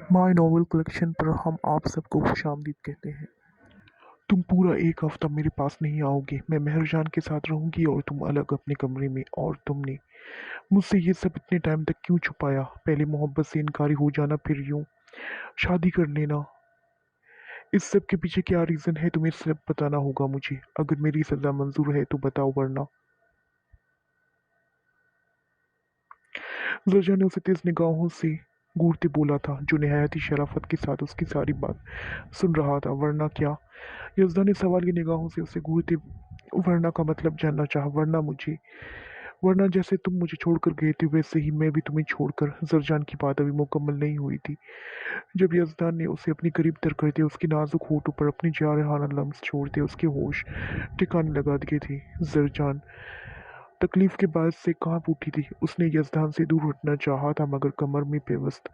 My novel collection पर हम आप सबको खुशामदीद कहते हैं। तुम पूरा एक हफ्ता मेरे पास नहीं आओगे। मैं मेहरजान के साथ रहूंगी और तुम अलग अपने कमरे में। और तुमने मुझसे ये सब इतने टाइम तक क्यों छुपाया? पहले मोहब्बत से इनकारी हो जाना, फिर यूं शादी कर लेना। इस सब के पीछे क्या रीजन है तुम्हें सब बताना होगा मुझे। अगर मेरी सजा मंजूर है तो बताओ, वरना। जर्जा ने उसे तेज निगाहों से घूरते बोला था, जो निहायत ही शराफत के साथ उसकी सारी बात सुन रहा था। वरना क्या? यज़दा ने सवाल की निगाहों से उसे घूरते वरना का मतलब जानना चाहा। वरना मुझे, वरना जैसे तुम मुझे छोड़कर गए थे वैसे ही मैं भी तुम्हें छोड़कर। जरजान की बात अभी मुकम्मल नहीं हुई थी जब यज़दान ने उसे अपनी करीब तर करते, उसके नाजुक होठों पर अपनी जारहाना लम्स छोड़ते उसके होश ठिकाने लगा दिए थे। जरजान तकलीफ के बायस से कांप उठी थी। उसने यज़दान से दूर हटना चाहा था, मगर कमर में पेवस्त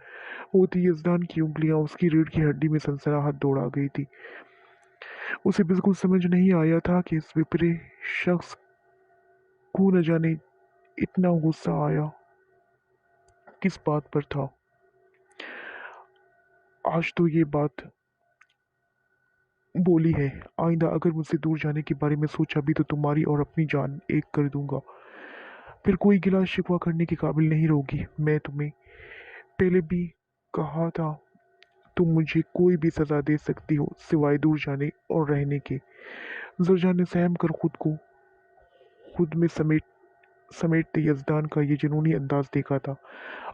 होती यज़दान की उंगलियां उसकी रीढ़ की हड्डी में सनसनाहट दौड़ा गई थी। उसे बिल्कुल समझ नहीं आया था कि इस विपरीत शख्स को न जाने इतना गुस्सा आया किस बात पर था। आज तो ये बात बोली है, आइंदा अगर मुझसे दूर जाने के बारे में सोचा भी तो तुम्हारी और अपनी जान एक कर दूंगा। फिर कोई गिला शिकवा करने के काबिल नहीं रहोगी। मैं तुम्हें पहले भी कहा था, तुम मुझे कोई भी सजा दे सकती हो सिवाय दूर जाने और रहने के। जरजान ने सहम कर खुद में समेटते यज़दान का ये जुनूनी अंदाज देखा था।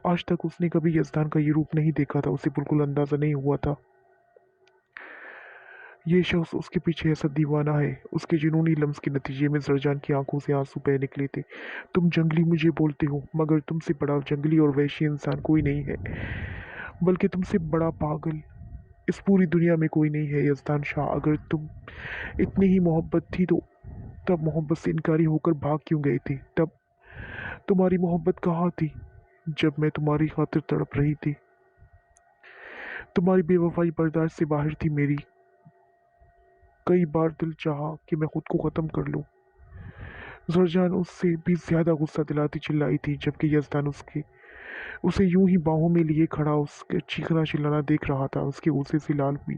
आज तक उसने कभी यज़दान का ये रूप नहीं देखा था। उसे बिल्कुल अंदाजा नहीं हुआ था ये शख्स उसके पीछे ऐसा दीवाना है। उसके जुनूनी लम्स के नतीजे में जरजान की आंखों से आंसू बह निकले थे। तुम जंगली मुझे बोलते हो, मगर तुमसे बड़ा जंगली और वहशी इंसान कोई नहीं है। बल्कि तुमसे बड़ा पागल इस पूरी दुनिया में कोई नहीं है। यज़दान शाह, अगर तुम इतनी ही मोहब्बत थी तो तब मोहब्बत से इनकारी होकर भाग क्यों गए थे? तब तुम्हारी मोहब्बत कहाँ थी जब मैं तुम्हारी खातिर तड़प रही थी? तुम्हारी बेवफाई बर्दाश्त से बाहर थी मेरी। कई बार दिल चाहा कि मैं खुद को ख़त्म कर लूं। जरजान उससे भी ज्यादा गुस्सा दिलाती चिल्लाई थी, जबकि यज़दान उसके उसे यूं ही बाहों में लिए खड़ा उसके चीखना चिल्लाना देख रहा था। उसके गुस्से से लाल हुई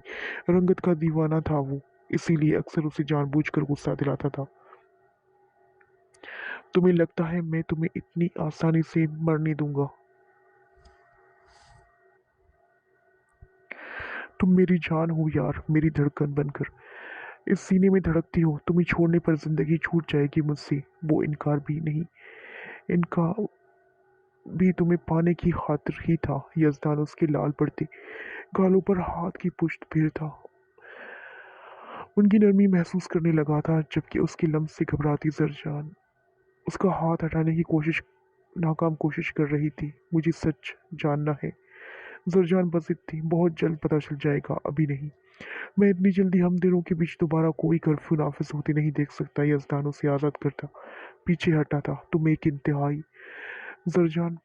रंगत का दीवाना था वो, इसीलिए अक्सर उसे जानबूझकर गुस्सा दिलाता था। तुम्हें लगता है मैं तुम्हें इतनी आसानी से मरने दूंगा? तुम मेरी जान हो यार, मेरी धड़कन बनकर इस सीने में धड़कती हो। तुम्हें छोड़ने पर जिंदगी छूट जाएगी मुझसे, वो इनकार भी नहीं। इनका भी तुम्हें पाने की खातिर ही था। यज़दान उसके लाल पड़ते गालों पर हाथ की पुश्त फेरता उनकी नरमी महसूस करने लगा था, जबकि उसकी लम्स से घबराती जरजान उसका हाथ हटाने की नाकाम कोशिश कर रही थी। मुझे सच जानना है। जरजान बजित थी। बहुत जल्द पता चल जाएगा, अभी नहीं। मैं इतनी जल्दी हम दिनों के बीच दोबारा कोई कर्फ्यू नाफिज होते नहीं देख सकता। यज़दान उसे आज़ाद करता पीछे हटा था। तुम एक इंतहाई जरजान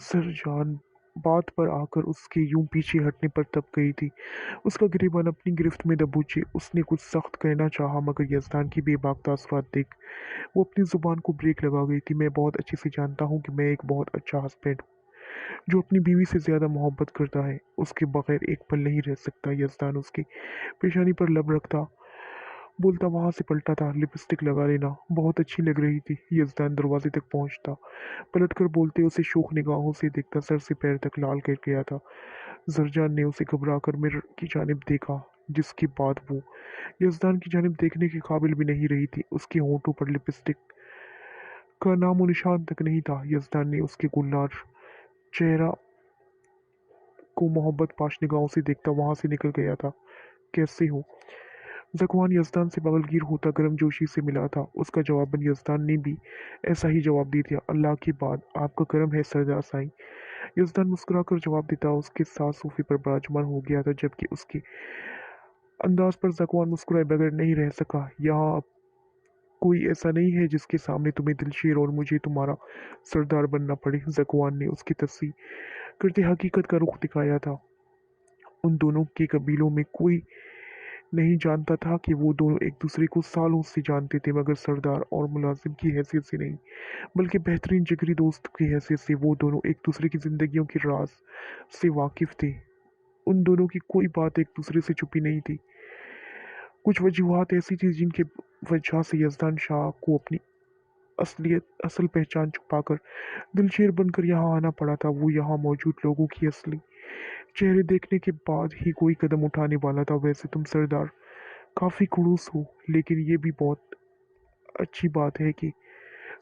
जरजान बात पर आकर उसके यूं पीछे हटने पर तब गई थी। उसका गिरेबान अपनी गिरफ्त में दबोचे। उसने कुछ सख्त कहना चाहा, मगर यज़दान की बेबाक तासुरात देख वो अपनी जुबान को ब्रेक लगा गई थी। मैं बहुत अच्छे से जानता हूँ कि मैं एक बहुत अच्छा हस्बैंड हूँ, जो अपनी बीवी से ज्यादा मोहब्बत करता है। उसके बगैर एक पल नहीं रह सकता। यज़दान उसकी पेशानी पर लब रखता बोलता वहां से पलटा था। लिपस्टिक लगा लेना बहुत अच्छी लग रही थी। यज़दान दरवाजे तक पहुंचता, पलटकर बोलते उसे शोक निगाहों से देखता सर से पैर तक लाल कर गया था। जरजान ने उसे घबराकर मिरर की जानिब देखा, जिसके बाद वो यज़दान की जानिब देखने के काबिल भी नहीं रही थी। उसके होंठों पर लिपस्टिक का नामो निशान तक नहीं था। यज़दान ने उसके गुलनार चेहरा को मोहब्बत पाश निगाहों से देखता वहां से निकल गया था। कैसे हो? ज़कवान यज़दान से बगलगीर होता गर्मजोशी से मिला था। उसका जवाबन यज़दान ने भी ऐसा ही जवाब दे दिया। अल्लाह के बाद आपका करम है सरदार साईं। यज़दान मुस्कुराकर जवाब देता उसके साथ सोफे पर विराजमान हो गया था, जबकि उसके अंदाज पर ज़कवान मुस्कुराए बगैर नहीं रह सका। यहाँ अब कोई ऐसा नहीं है जिसके सामने तुम्हें दिलशेर और मुझे तुम्हारा सरदार बनना पड़े। ज़कवान ने उसकी तस्वीर करते हकीकत का रुख दिखाया था। उन दोनों के कबीलों में कोई नहीं जानता था कि वो दोनों एक दूसरे को सालों से जानते थे, मगर सरदार और मुलाजिम की हैसियत से नहीं, बल्कि बेहतरीन जिगरी दोस्त की हैसियत से वो दोनों एक दूसरे की जिंदगियों के राज से वाकिफ थे। उन दोनों की कोई बात एक दूसरे से छुपी नहीं थी। कुछ वजूहात ऐसी थी जिनके वजह से यजदान शाह को अपनी असल पहचान छुपाकर दिलचेर बनकर यहाँ आना पड़ा था। वो यहाँ मौजूद लोगों की असली चेहरे देखने के बाद ही कोई कदम उठाने वाला था। वैसे तुम सरदार काफी खड़ूस हो, लेकिन ये भी बहुत अच्छी बात है कि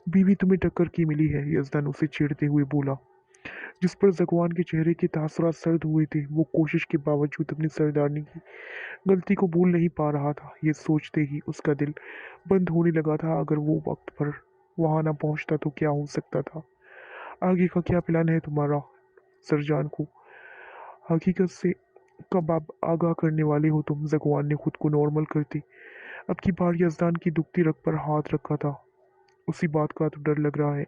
बीवी तुम्हें टक्कर की मिली है, यजदान उसे छेड़ते हुए बोला, जिस पर जकवान के चेहरे के तासुरात सर्द हुए थे। वो कोशिश के बावजूद अपनी सरदारनी की गलती को भूल नहीं पा रहा था। ये सोचते ही उसका दिल बंद होने लगा था। अगर वो वक्त पर वहां ना पहुंचता तो क्या हो सकता था। आगे का क्या प्लान है तुम्हारा? सरजान को हकीकत से कब आप आगाह करने वाले हो तुम? जकवान ने खुद को नॉर्मल करती अब की बार यजदान की दुखती रग पर हाथ रखा था। उसी बात का तो डर लग रहा है,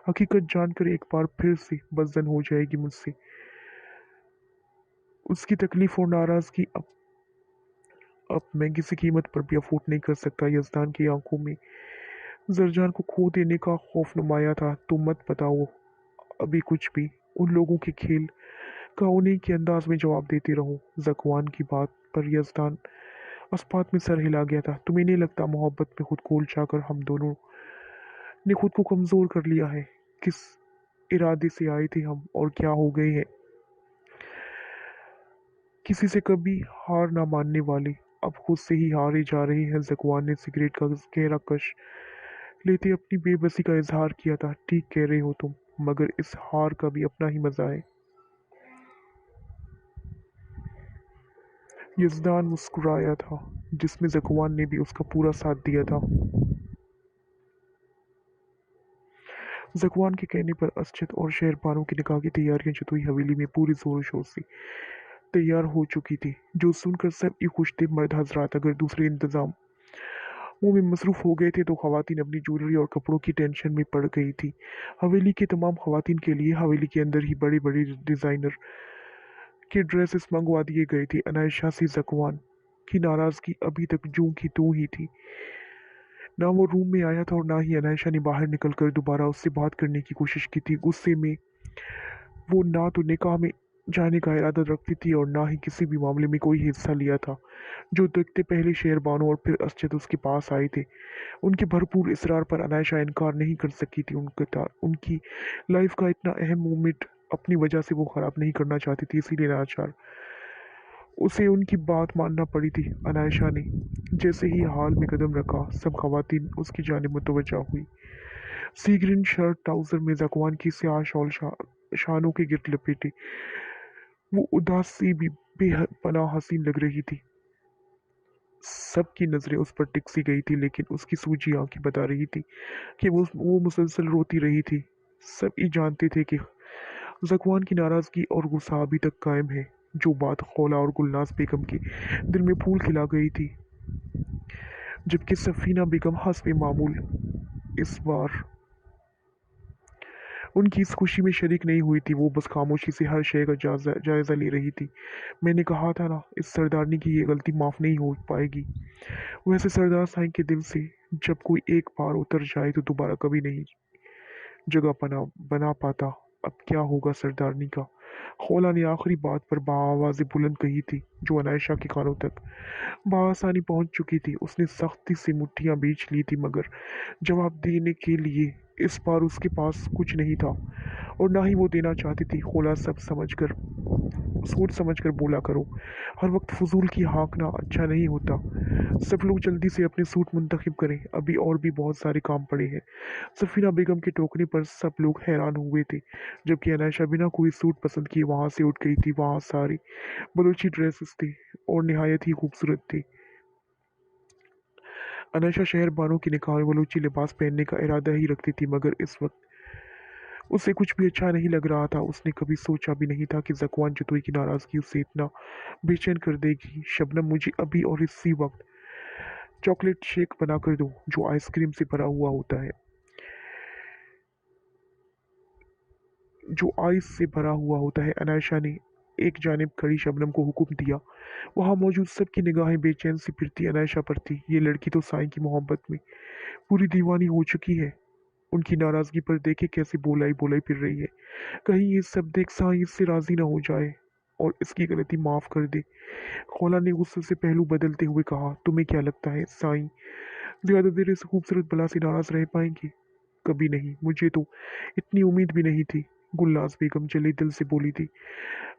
हकीकत जानकर एक बार फिर से बदजन हो जाएगी मुझसे। उसकी तकलीफ और नाराजगी अब मैं किसी कीमत पर भी अफोर्ड नहीं कर सकता। यजदान की आंखों में जरजान को खो देने का खौफ नुमाया था। तुम मत बताओ अभी कुछ भी। उन लोगों के खेल का उन्हीं के अंदाज में जवाब देते रहो। जकवान की बात पर यजदान अस्पात में सर हिला गया था। तुम्हें नहीं लगता मोहब्बत में खुद को उलझाकर हम दोनों ने खुद को कमजोर कर लिया है? किस इरादे से आए थे हम और क्या हो गए हैं? किसी से कभी हार ना मानने वाले अब खुद से ही हारे जा रहे हैं। जकवान ने सिगरेट का गहरा कश लेते अपनी बेबसी का इजहार किया था। ठीक कह रहे हो तुम, मगर इस हार का भी अपना ही मजा है। यजदान मुस्कुराया था, जिसमें जकवान ने भी उसका पूरा साथ दिया था। जकवान के कहने पर असजद और शहरबानों की निकाह की तैयारियां जतोई हवेली में पूरी जोर शोर से तैयार हो चुकी थी, जो सुनकर सब ही खुश थे। मर्द हजरात अगर दूसरे इंतजाम मुंह में मसरूफ हो गए थे तो खवातीन अपनी ज्वेलरी और कपड़ों की टेंशन में पड़ गई थी। हवेली के तमाम खवातीन के लिए हवेली के अंदर ही बड़े बड़े डिजाइनर के ड्रेसेस मंगवा दिए गए थे। अनायशा से जकवान की नाराजगी अभी तक जूं की तू ही थी। ना वो रूम में आया था और ना ही अनायशा ने बाहर निकलकर दोबारा उससे बात करने की कोशिश की थी। गुस्से में वो ना तो निकाह में जाने का इरादा रखती थी और ना ही किसी भी मामले में कोई हिस्सा लिया था। जो देखते पहले शेरबानो और फिर असजद उसके पास आए थे, उनके भरपूर इसरार पर अनायशा इनकार नहीं कर सकी थी। उनकी लाइफ का इतना अहम मोमेंट अपनी वजह से वो खराब नहीं करना चाहती थी, इसीलिए नाचार उसे उनकी बात मानना पड़ी थी। अनायशा ने जैसे ही हाल में कदम रखा, सब खवातीन उसकी जानिब मुतवज्जा हुई। सी ग्रीन शर्ट ट्राउजर में जकवान की स्याह शॉल शानों के गिर्द लपेटे वो उदास सी भी बेपनाह हसीन लग रही थी। सबकी नजरें उस पर टिक गई थी, लेकिन उसकी सूजी आंखें बता रही थी कि वो मुसलसल रोती रही थी। सब ही जानते थे कि जकवान की नाराजगी और गुस्सा अभी तक कायम है। जो बात खौला और गुलनाज बेगम के दिल में फूल खिला गई थी, जबकि सफीना बेगम हस्बे मामूल इस बार उनकी इस खुशी में शरीक नहीं हुई थी। वो बस खामोशी से हर शय का जायजा ले रही थी। मैंने कहा था ना, इस सरदारनी की ये गलती माफ नहीं हो पाएगी। वैसे सरदार साईं के दिल से जब कोई एक बार उतर जाए तो दोबारा कभी नहीं जगह बना पाता। अब क्या होगा सरदारनी का? खौला ने आखिरी बात पर आवाज़ बुलंद कही थी, जो अनायशा के कानों तक बआसानी पहुंच चुकी थी। उसने सख्ती से मुट्ठियां बींच ली थी, मगर जवाब देने के लिए इस बार उसके पास कुछ नहीं था और ना ही वो देना चाहती थी। खोला सब समझकर सोच समझकर बोला करो। हर वक्त फजूल की हाँकना अच्छा नहीं होता। सब लोग जल्दी से अपने सूट मुंतखब करें, अभी और भी बहुत सारे काम पड़े हैं। सफीना बेगम के टोकने पर सब लोग हैरान हुए थे, जबकि अनायशा बिना कोई सूट पसंद किए वहां से उठ गई थी। वहां सारे बलूची ड्रेसेस थे और निहायत ही खूबसूरत थे। अनायशा शहर बानों की निकाह में बलूची लिबास पहनने का इरादा ही रखती थी, मगर इस वक्त उसे कुछ भी अच्छा नहीं लग रहा था। उसने कभी सोचा भी नहीं था कि जकवान जतोई की नाराजगी उसे इतना बेचैन कर देगी। शबनम, मुझे अभी और इसी वक्त चॉकलेट शेक बना कर दो, जो आइसक्रीम से भरा हुआ होता है, जो आइस से भरा हुआ होता है। अनायशा ने एक जानिब खड़ी शबनम को हुक्म दिया। वहां मौजूद सबकी निगाहें बेचैन सी फिरती अनायशा पर थी। ये लड़की तो साईं की मोहब्बत में पूरी दीवानी हो चुकी है। उनकी नाराजगी पर देखे कैसे बोलाई बोलाई फिर रही है। कहीं ये सब देख साईं इससे राजी ना हो जाए और इसकी गलती माफ कर दे। खौला ने गुस्से से पहलू बदलते हुए कहा, तुम्हें क्या लगता है साईं ज्यादा देर इस खूबसूरत बला से नाराज रह पाएंगे? कभी नहीं, मुझे तो इतनी उम्मीद भी नहीं थी। गुलनाज बेगम जले दिल से बोली थी।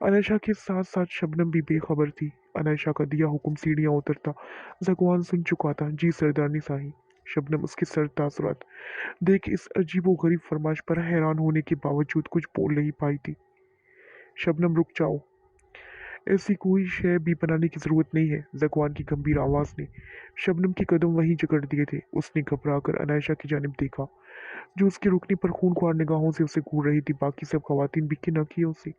अनायशा के साथ साथ शबनम भी बेखबर थी। अनायशा का दिया हुक्म सीढ़ियां उतरता जगवान सुन चुका था। जी सरदारनी साईं। शबनम उसके सर तासुरात देख इस अजीबो गरीब फरमाइश पर हैरान होने के बावजूद कुछ बोल नहीं पाई थी। शबनम रुक जाओ, ऐसी कोई शय भी बनाने की जरूरत नहीं है, जगवान की गंभीर आवाज ने शबनम के कदम वहीं जकड़ दिए थे। उसने घबरा कर अनायशा की जानिब देखा, जो उसके रुकने पर खूंखार निगाहों से उसे घूर रही थी। बाकी सब खवातीन भी किन किए उसे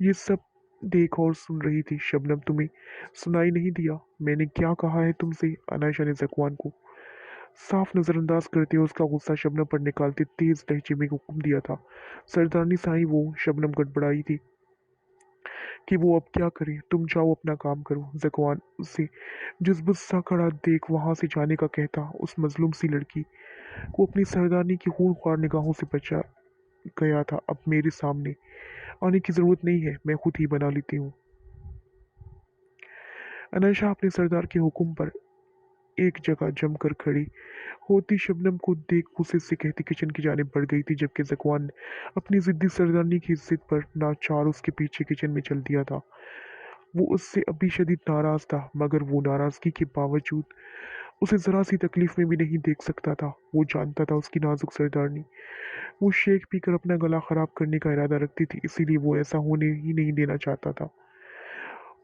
ये सब देख और सुन रही थी। शबनम, तुम्हें सुनाई नहीं दिया मैंने क्या कहा है तुमसे? अनायशा ने जगवान को साफ नजरअंदाज करते हुए उसका गुस्सा शबनम पर निकालते तेज लहजे में हुक्म दिया था। सरदारनी साईं, वो शबनम गड़बड़ाई थी कि वो अब क्या करे। तुम जाओ अपना काम करो। जगवान उसे जुज़्बुज़ सा खड़ा देख वहां से जाने का कहता। उस मजलूम सी लड़की को अपनी सरदारनी की खूंखार निगाहों से बचा गया था। अब मेरे सामने आने की जरूरत नहीं है, मैं खुद ही बना लेती हूँ। अनायशा अपने सरदार के हुक्म पर एक जगह जमकर खड़ी होती शबनम को देख गुस्से से कहती किचन की जानिब बढ़ गई थी, जबकि जकवान अपनी जिद्दी सरदारनी की जिद पर नाचार उसके पीछे किचन में चल दिया था। वो उससे अभी शदीद नाराज था, मगर वो नाराजगी के बावजूद उसे जरा सी तकलीफ में भी नहीं देख सकता था। वो जानता था उसकी नाजुक सरदारनी वो शेक पीकर अपना गला खराब करने का इरादा रखती थी, इसीलिए वो ऐसा होने ही नहीं देना चाहता था।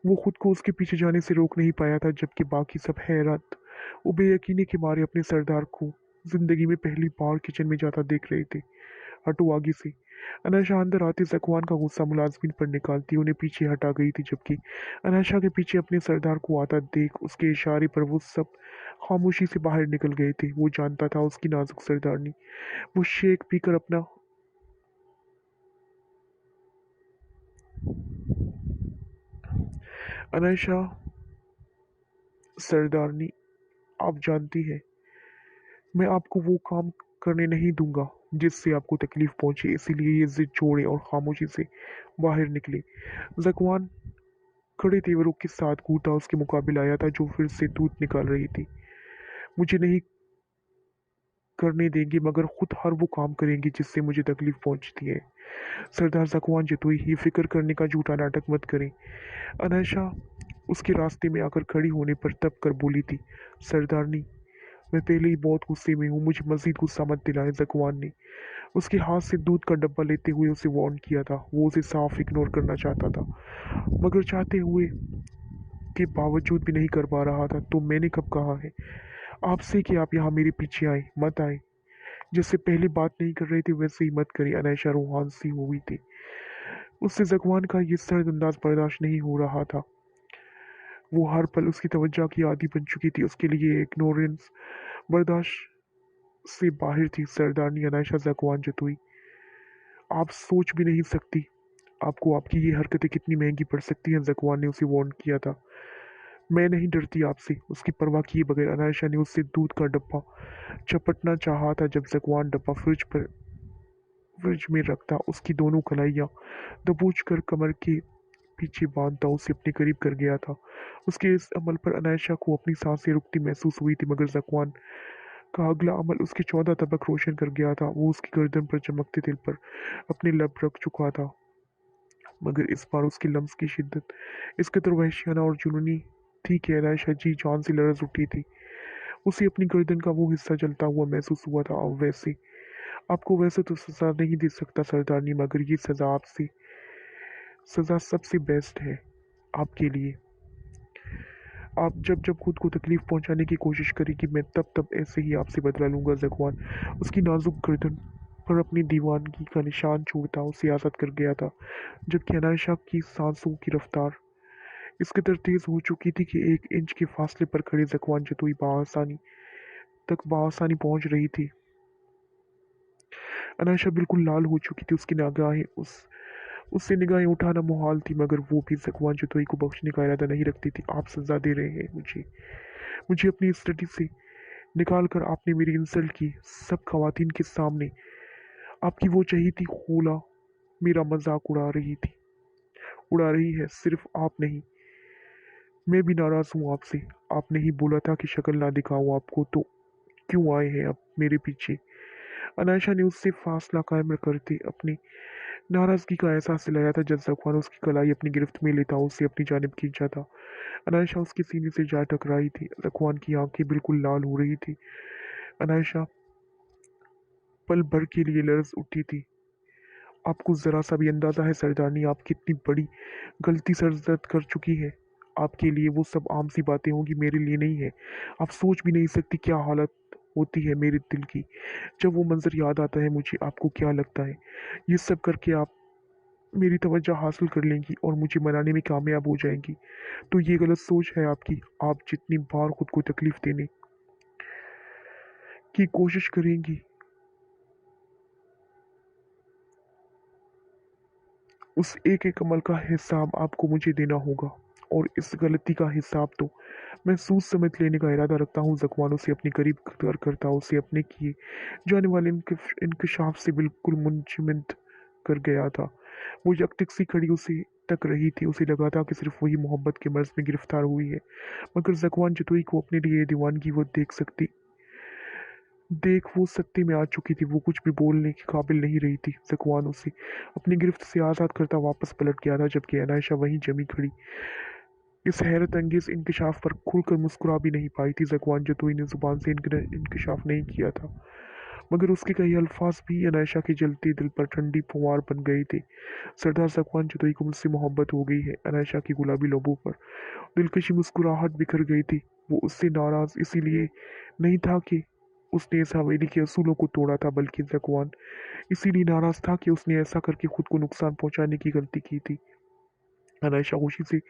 वो खुद को उसके पीछे जाने से रोक नहीं पाया था, जबकि बाकी सब हैरत वो बेयकीनी के मारे अपने सरदार को जिंदगी में पहली बार किचन में जाता देख रहे थे। हटो आगे से। अनायशा अंदर आते जकवान का गुस्सा मुलाजमिन पर निकालती उन्हें पीछे हटा गई थी, जबकि अनायशा के पीछे अपने सरदार को आता देख उसके इशारे पर वो सब खामोशी से बाहर निकल गए थे। वो जानता था उसकी नाजुक सरदारनी वो शेक पीकर अपना अनायशा सरदारनी, आप जानती है मैं आपको वो काम करने नहीं दूंगा जिससे आपको तकलीफ पहुंचे, इसीलिए ये जिद छोड़े और खामोशी से बाहर निकले। जकवान खड़े तेवरों के साथ घूरता उसके मुकाबले आया था, जो फिर से दूध निकाल रही थी। मुझे नहीं करने देंगे, मगर खुद हर वो काम करेंगे जिससे मुझे तकलीफ पहुंचती है। सरदार जकवान जतोई, ये फिक्र करने का झूठा नाटक मत करें। अनायशा उसके रास्ते में आकर खड़ी होने पर तब कर बोली थी। सरदारनी, मैं पहले ही बहुत गुस्से में हूँ, मुझे मजीद गुस्सा मत दिलाएं। जकवान ने उसके हाथ से दूध का डब्बा लेते हुए उसे वार्न किया था। वो उसे साफ इग्नोर करना चाहता था, मगर चाहते हुए के बावजूद भी नहीं कर पा रहा था। तो मैंने कब कहा है आपसे कि आप यहाँ मेरे पीछे आए, मत आए। जैसे पहले बात नहीं कर रहे थे वैसे ही मत करें। अनायशा रूहान सी हो गई थी। उससे जगवान का ये सर्द अंदाज बर्दाश्त नहीं हो रहा था। वो हर पल उसकी तवज्जो की आदी बन चुकी थी। उसके लिए इग्नोरेंस बर्दाश्त से बाहर थी। सरदारनी अनायशा जगवान जतोई, आप सोच भी नहीं सकती आपको आपकी ये हरकतें कितनी महंगी पड़ सकती हैं। जगवान ने उसे वार्न किया था। मैं नहीं डरती आपसे। उसकी परवाह किए बगैर अनायशा ने उससे दूध का डब्बा चपटना चाहा था। जब जगवान डब्बा फ्रिज में रखता उसकी दोनों कलाइयाँ दबोच कर कमर के पीछे बांधता उसे अपने करीब कर गया था। उसके इस अमल पर अनायशा को अपनी सांसें रुकती महसूस हुई थी, मगर जकवान का अगला अमल उसके 14 तबक रोशन कर गया था। वो उसकी गर्दन पर चमकते दिल पर अपने लब रख चुका था, मगर इस बार उसकी लम्स की शिद्दत इस कदर वहशियाना और जुनूनी थी कि अनायशा जी जान से लरज उठी थी। उसे अपनी गर्दन का वो हिस्सा जलता हुआ महसूस हुआ था। और वैसे आपको वैसे तो सजा नहीं दे सकता सरदारनी, मगर ये सजा आपसे सजा सबसे बेस्ट है आपके लिए। आप जब जब खुद को तकलीफ पहुंचाने की कोशिश करेगी, मैं तब तब ऐसे ही आपसे बदला लूंगा। जगवान उसकी नाजुक गर्दन पर अपनी दीवानगी का निशान छोड़ता उसे आज़ाद कर गया था, जबकि अनायशा की सांसों की रफ्तार इस कदर तेज हो चुकी थी कि 1 इंच के फासले पर खड़े जगवान जतोई बासानी पहुंच रही थी। अनायशा बिल्कुल लाल हो चुकी थी। उसकी निगाहें उस उससे निगाहें उठाना मुहाल थी, मगर वो भी ज़कवान जतोई को बख्शने का इरादा नहीं रखती थी। आप सज़ा दे रहे हैं मुझे, मुझे अपनी स्टडी से निकाल कर आपने मेरी इंसल्ट की, सब खवातीन के सामने। आपकी वो चहेती खोला मेरा मजाक उड़ा रही थी, उड़ा रही है। सिर्फ आप नहीं, मैं भी नाराज़ हूँ आपसे। आपने ही बोला था कि शक्ल ना दिखाऊं आपको, तो क्यों आए हैं अब मेरे पीछे? अनायशा ने उससे फासला कायम करते अपनी नाराज़गी का एहसास दिलाया था। जब ज़कवान उसकी कलाई अपनी गिरफ्त में लेता, उसे अपनी जानिब खींचा था। अनायशा उसके सीने से जा टकराई थी। ज़कवान की आंखें बिल्कुल लाल हो रही थी। अनायशा पल भर के लिए लरज़ उठी थी। आपको ज़रा सा भी अंदाज़ा है सरदारनी, आप कितनी बड़ी गलती सरजद कर चुकी है? आपके लिए वो सब आम सी बातें होंगी, मेरे लिए नहीं है। आप सोच भी नहीं सकती क्या हालत होती है मेरे दिल की जब वो मंजर याद आता है मुझे। आपको क्या लगता है ये सब करके आप मेरी तवज्जो हासिल कर लेंगी और मुझे मनाने में कामयाब हो जाएंगी? तो ये गलत सोच है आपकी। आप जितनी बार खुद को तकलीफ देने की कोशिश करेंगी, उस एक एक अमल का हिसाब आपको मुझे देना होगा, और इस गलती का हिसाब तो मैं सूद समेत लेने का इरादा रखता हूँ। ज़कवानों से अपने करीब कर करता उसे अपने किए जाने वाले इंकशाफ से बिल्कुल मुंजमद कर गया था। वो यकटिक सी खड़ी उसे तक रही थी। उसे लगा था कि सिर्फ वही मोहब्बत के मर्ज में गिरफ्तार हुई है, मगर ज़कवान जतोई को अपने लिए दीवानगी वो देख वो सत्ते में आ चुकी थी। वो कुछ भी बोलने के काबिल नहीं रही थी। ज़कवान उसे अपनी गिरफ्त से आज़ाद करता वापस पलट गया था, जबकि अनायशा वहीं जमी खड़ी इस हैरत अंगेज इंकशाफ पर खुलकर मुस्कुरा भी नहीं पाई थी। ज़कवान जतोई ने जुबान से इंकशाफ नहीं किया था, मगर उसके कई अल्फाज भी अनायशा के जलते दिल पर ठंडी फुहार बन गए थे। सरदार ज़कवान जतोई को मुझसे मोहब्बत हो गई है। अनायशा की गुलाबी लबों पर दिलकशी मुस्कुराहट बिखर गई थी। वो उससे नाराज इसीलिए नहीं था कि उसने इस हवेली के असूलों को तोड़ा था, बल्कि ज़कवान इसीलिए नाराज था कि उसने ऐसा करके खुद को नुकसान पहुंचाने की गलती की थी। अनायशा खुशी से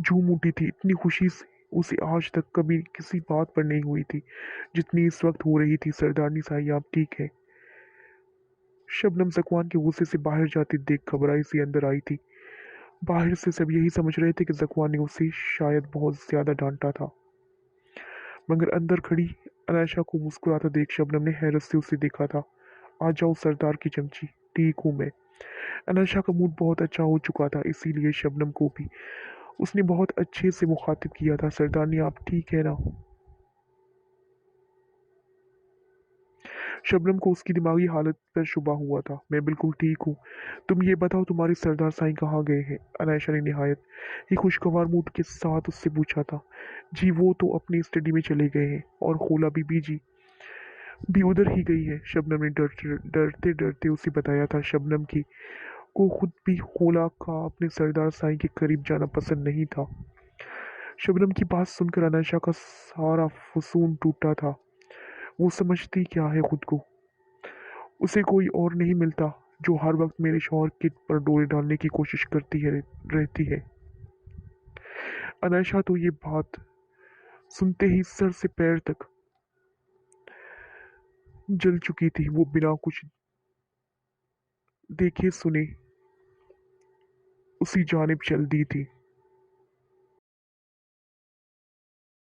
झूम उठी थी। इतनी खुशी से उसे आज तक कभी किसी बात पर नहीं हुई थी जितनी इस वक्त हो रही थी। सरदारनी साहब आप ठीक है? शबनम ज़कवान के गुस्से से बाहर जाती देख घबराई सी अंदर आई थी। बाहर से सब यही समझ रहे थे कि ज़कवान ने उसे शायद बहुत ज्यादा डांटा था, मगर अंदर खड़ी अनायशा को मुस्कुराता देख शबनम ने हैरत से उसे देखा था। आ जाओ सरदार की चमची, ठीक हूँ मैं। अनायशा का मूड बहुत अच्छा हो चुका था, इसीलिए शबनम को भी उसने बहुत अच्छे से मुखातिब किया था। सरदारनी आप ठीक है ना? शबनम को उसकी दिमागी हालत पर शुबा हुआ था। मैं बिल्कुल ठीक हूँ। तुम ये बताओ तुम्हारे सरदार साईं कहाँ गए हैं? अनायशा ने निहायत ही खुशगवार मूड के साथ उससे पूछा था। जी वो तो अपनी स्टडी में चले गए हैं, और खोला बीबी जी भी उधर ही गई है। शबनम ने डरते डरते उसे बताया था। शबनम की को खुद भी खोला का अपने सरदार साईं के करीब जाना पसंद नहीं था। शबनम की बात सुनकर अनायशा का सारा फसून टूटा था। वो समझती क्या है खुद को? उसे कोई और नहीं मिलता जो हर वक्त मेरे शौहर के पर डोरे डालने की कोशिश करती है रहती है। अनायशा तो ये बात सुनते ही सर से पैर तक जल चुकी थी। वो बिना कुछ देखे सुने उसी जानिब चल दी थी।